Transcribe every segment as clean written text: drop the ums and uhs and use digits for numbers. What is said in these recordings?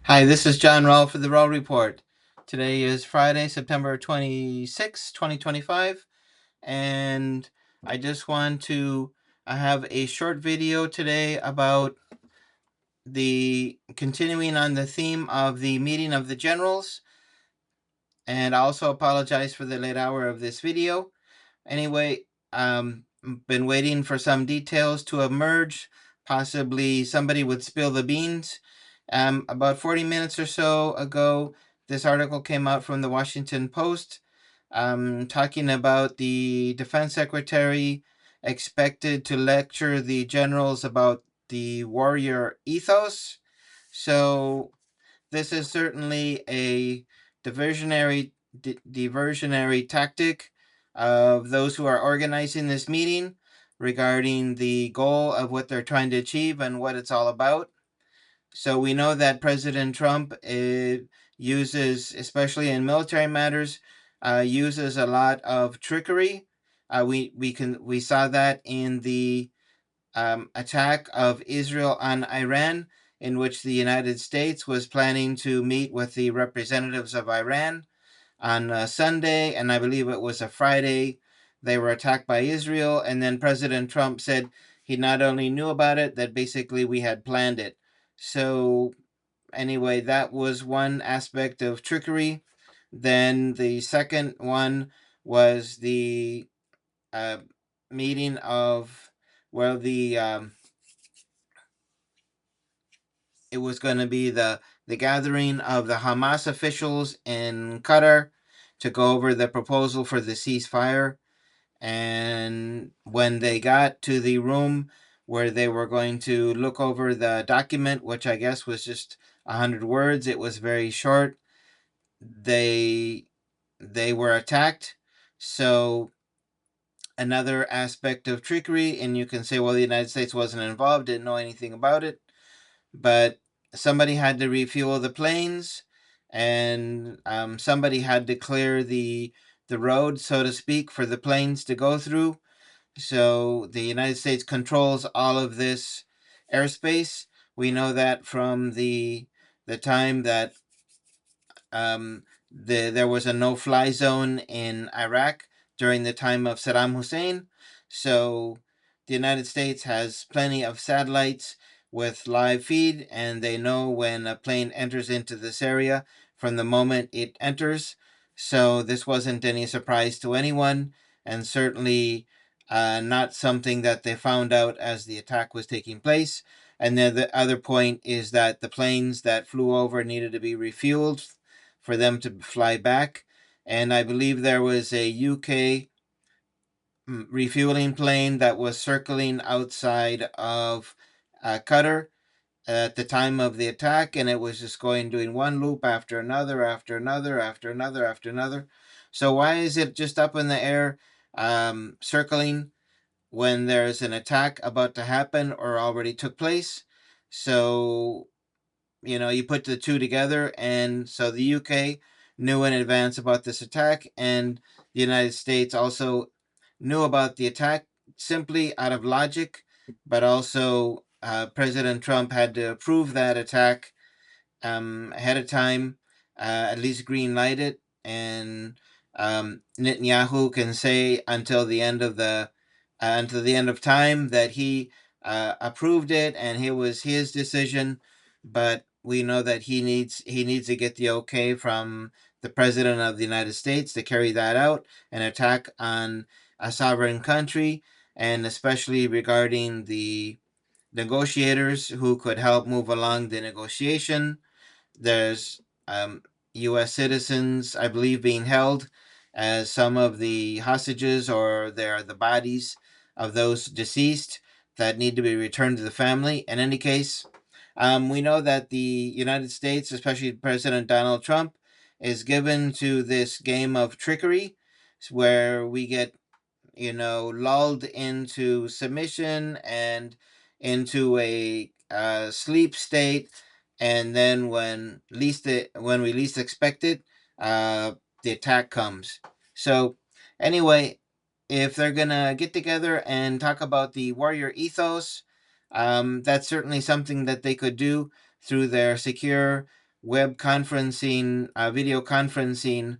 Hi, this is John Rowell for the Rowell Report. Today is Friday, September 26, 2025, and I just want to have a short video today about the continuing on the theme of the meeting of the generals, and I also apologize for the late hour of this video. Anyway, been waiting for some details to emerge. Possibly somebody would spill the beans. About 40 minutes or so ago, this article came out from the Washington Post, talking about the defense secretary expected to lecture the generals about the warrior ethos. So this is certainly a diversionary tactic of those who are organizing this meeting regarding the goal of what they're trying to achieve and what it's all about. So we know that President Trump uses, especially in military matters, uses a lot of trickery. We saw that in the attack of Israel on Iran, in which the United States was planning to meet with the representatives of Iran on Sunday, and I believe it was a Friday. They were attacked by Israel, and then President Trump said he not only knew about it, that basically we had planned it. So, anyway, that was one aspect of trickery. Then the second one was the uh, meeting of, well, it was going to be the gathering of the Hamas officials in Qatar to go over the proposal for the ceasefire. And when they got to the room where they were going to look over the document, which I guess was just 100 words, it was very short. They they were attacked. So another aspect of trickery, and you can say, well, the United States wasn't involved, didn't know anything about it, but somebody had to refuel the planes, and somebody had to clear the road, so to speak, for the planes to go through. So the United States controls all of this airspace. We know that from the time that there was a no-fly zone in Iraq during the time of Saddam Hussein. So the United States has plenty of satellites with live feed, and they know when a plane enters into this area from the moment it enters. So this wasn't any surprise to anyone, and certainly not something that they found out as the attack was taking place. And then the other point is that the planes that flew over needed to be refueled for them to fly back. And I believe there was a UK refueling plane that was circling outside of Qatar at the time of the attack, and it was just going doing one loop after another, after another, after another, after another. So why is it just up in the air, circling when there's an attack about to happen or already took place? So you put the two together, and so the UK knew in advance about this attack, and the United States also knew about the attack simply out of logic, but also President Trump had to approve that attack ahead of time, at least green light it, and Netanyahu can say until the end of time that he approved it and it was his decision, but we know that he needs to get the okay from the president of the United States to carry that out, an attack on a sovereign country, and especially regarding the negotiators who could help move along the negotiation. There's U.S. citizens, I believe, being held as some of the hostages, or they're the bodies of those deceased that need to be returned to the family. In any case, we know that the United States, especially President Donald Trump, is given to this game of trickery where we get lulled into submission and into a sleep state, and then when we least expect it, uh, the attack comes. So, anyway, if they're gonna get together and talk about the warrior ethos, that's certainly something that they could do through their secure web conferencing, video conferencing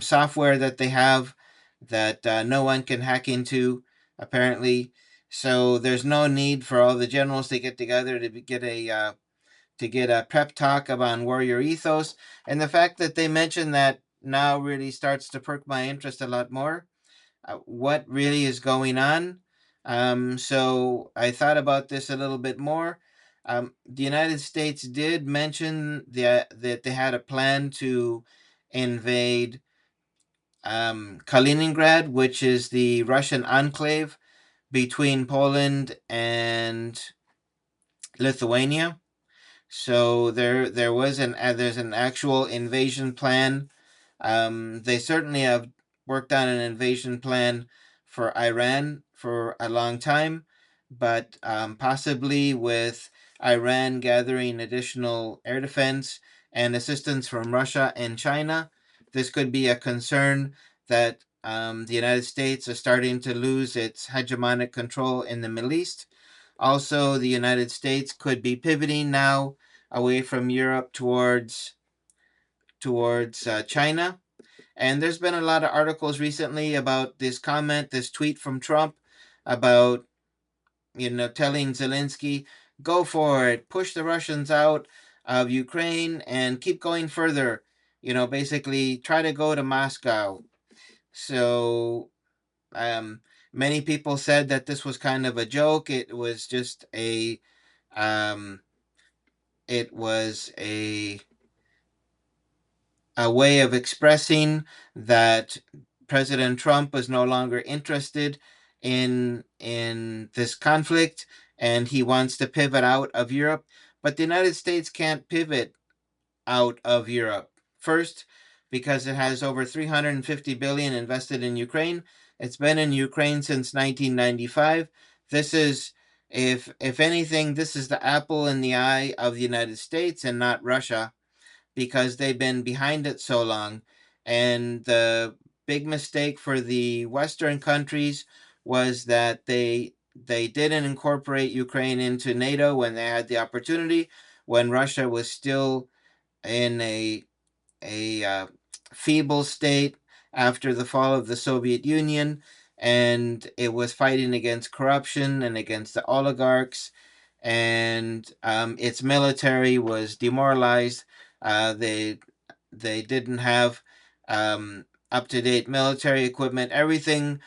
software that they have that no one can hack into, apparently. So there's no need for all the generals to get together to get a prep talk about warrior ethos. And the fact that they mentioned that now really starts to perk my interest a lot more. What really is going on? So I thought about this a little bit more. The United States did mention that they had a plan to invade Kaliningrad, which is the Russian enclave between Poland and Lithuania. So there was there's an actual invasion plan. They certainly have worked on an invasion plan for Iran for a long time, but possibly with Iran gathering additional air defense and assistance from Russia and China, this could be a concern that the United States is starting to lose its hegemonic control in the Middle East. Also, the United States could be pivoting now away from Europe towards China. And there's been a lot of articles recently about this tweet from Trump about, telling Zelensky, go for it, push the Russians out of Ukraine and keep going further. Basically try to go to Moscow. So, um, many people said that this was kind of a joke. Um, it was a way of expressing that President Trump was no longer interested in this conflict and he wants to pivot out of Europe. But the United States can't pivot out of Europe. First, because it has over 350 billion invested in Ukraine. It's been in Ukraine since 1995. This is if anything, this is the apple in the eye of the United States and not Russia because they've been behind it so long. And the big mistake for the Western countries was that they didn't incorporate Ukraine into NATO when they had the opportunity, when Russia was still in a feeble state after the fall of the Soviet Union, and it was fighting against corruption and against the oligarchs, and its military was demoralized. They didn't have up to date military equipment. Everything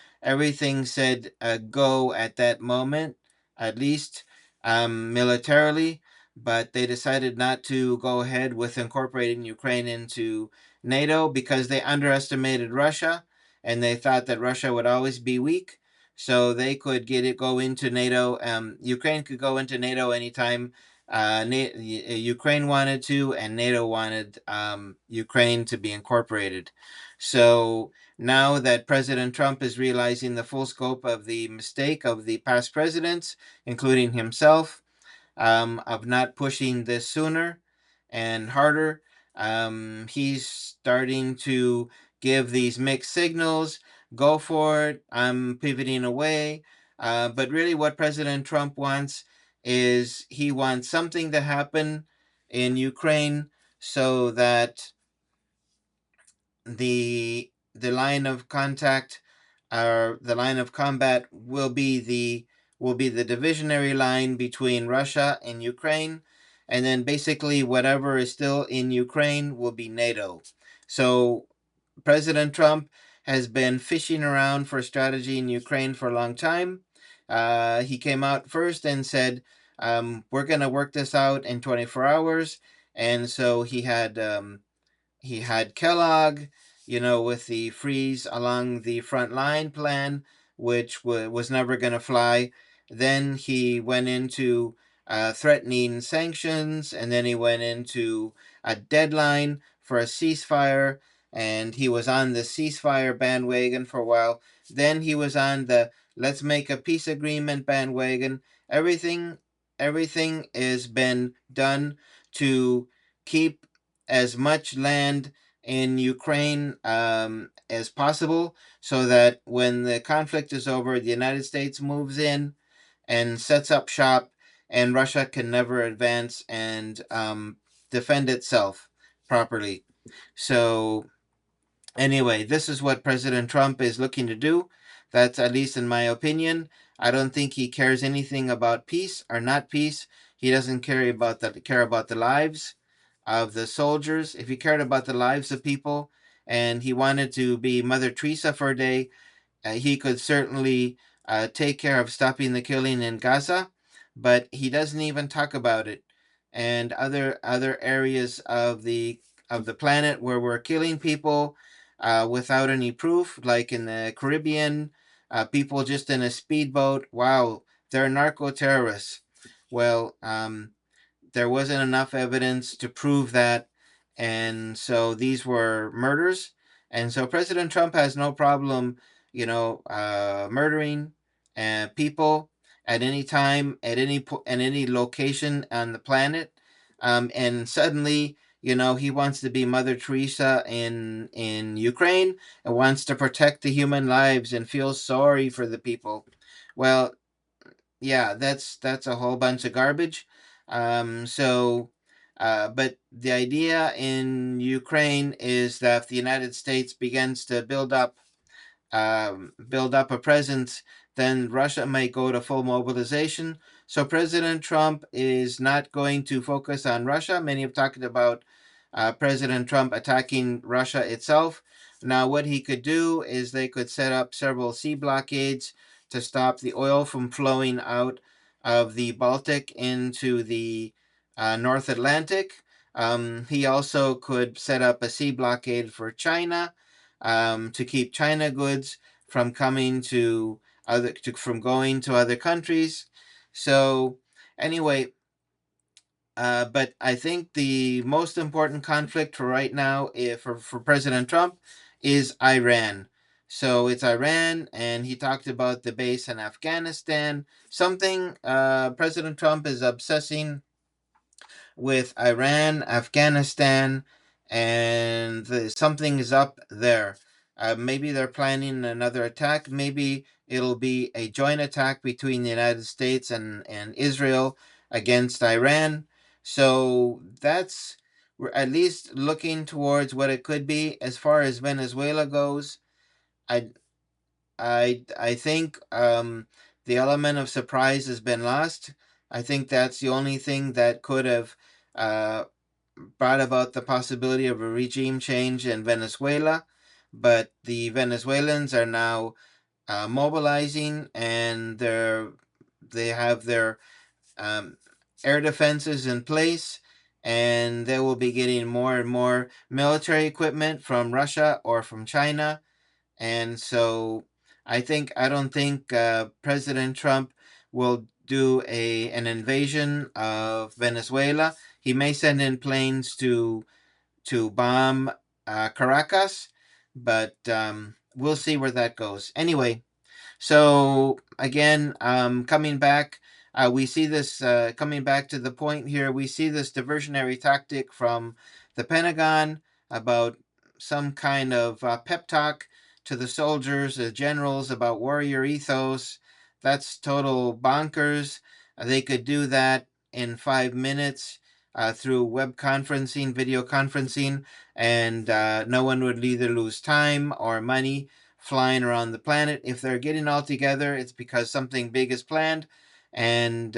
said go at that moment, at least militarily, but they decided not to go ahead with incorporating Ukraine into NATO because they underestimated Russia and they thought that Russia would always be weak. So they could go into NATO. Ukraine could go into NATO anytime Ukraine wanted to, and NATO wanted Ukraine to be incorporated. So now that President Trump is realizing the full scope of the mistake of the past presidents, including himself, of not pushing this sooner and harder. He's starting to give these mixed signals. Go for it. I'm pivoting away. But really, what President Trump wants is he wants something to happen in Ukraine so that the line of contact or the line of combat will be the divisionary line between Russia and Ukraine, and then basically whatever is still in Ukraine will be NATO. So President Trump has been fishing around for strategy in Ukraine for a long time. He came out first and said, "We're going to work this out in 24 hours," and so he had Kellogg, with the freeze along the front line plan, which was never going to fly. Then he went into threatening sanctions, and then he went into a deadline for a ceasefire, and he was on the ceasefire bandwagon for a while. Then he was on the let's make a peace agreement bandwagon. Everything, everything has been done to keep as much land in Ukraine as possible so that when the conflict is over, the United States moves in and sets up shop, and Russia can never advance and defend itself properly. So anyway, this is what President Trump is looking to do. That's at least in my opinion. I don't think he cares anything about peace or not peace. He doesn't care about the lives of the soldiers. If he cared about the lives of people and he wanted to be Mother Teresa for a day, he could certainly take care of stopping the killing in Gaza, but he doesn't even talk about it. And other areas of the planet where we're killing people without any proof, like in the Caribbean, people just in a speedboat. Wow, they're narco terrorists. Well, there wasn't enough evidence to prove that. And so these were murders. And so President Trump has no problem, murdering people at any time, at any location on the planet. And suddenly, he wants to be Mother Teresa in Ukraine and wants to protect the human lives and feels sorry for the people. Well, yeah, that's a whole bunch of garbage. But the idea in Ukraine is that if the United States begins to build up a presence, then Russia may go to full mobilization. So President Trump is not going to focus on Russia. Many have talked about President Trump attacking Russia itself. Now, what he could do is they could set up several sea blockades to stop the oil from flowing out of the Baltic into the North Atlantic. He also could set up a sea blockade for China to keep China goods from coming from going to other countries. So anyway, but I think the most important conflict for right now, for President Trump, is Iran. So it's Iran, and he talked about the base in Afghanistan. Something President Trump is obsessing with Iran, Afghanistan, and something is up there. Maybe they're planning another attack. Maybe it'll be a joint attack between the United States and Israel against Iran. So we're at least looking towards what it could be. As far as Venezuela goes, I I think the element of surprise has been lost. I think that's the only thing that could have uh, brought about the possibility of a regime change in Venezuela. But the Venezuelans are now mobilizing, and they have their um, air defenses in place, and they will be getting more and more military equipment from Russia or from China. And so I don't think President Trump will do an invasion of Venezuela. He may send in planes to bomb Caracas, but we'll see where that goes. Anyway, so again, coming back, we see this coming back to the point here. We see this diversionary tactic from the Pentagon about some kind of pep talk to the soldiers, the generals about warrior ethos. That's total bonkers. They could do that in 5 minutes through web conferencing, video conferencing, and no one would either lose time or money flying around the planet. If they're getting all together, it's because something big is planned, and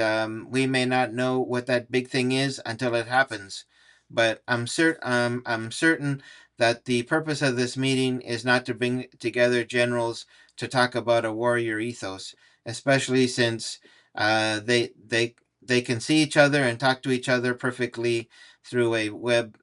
we may not know what that big thing is until it happens. But I'm certain that the purpose of this meeting is not to bring together generals to talk about a warrior ethos, especially since they can see each other and talk to each other perfectly through a web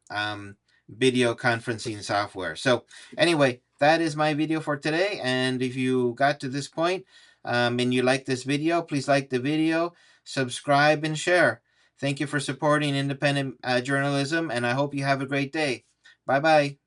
video conferencing software. So anyway, that is my video for today. And if you got to this point and you like this video, please like the video, subscribe, and share. Thank you for supporting independent journalism, and I hope you have a great day. Bye bye.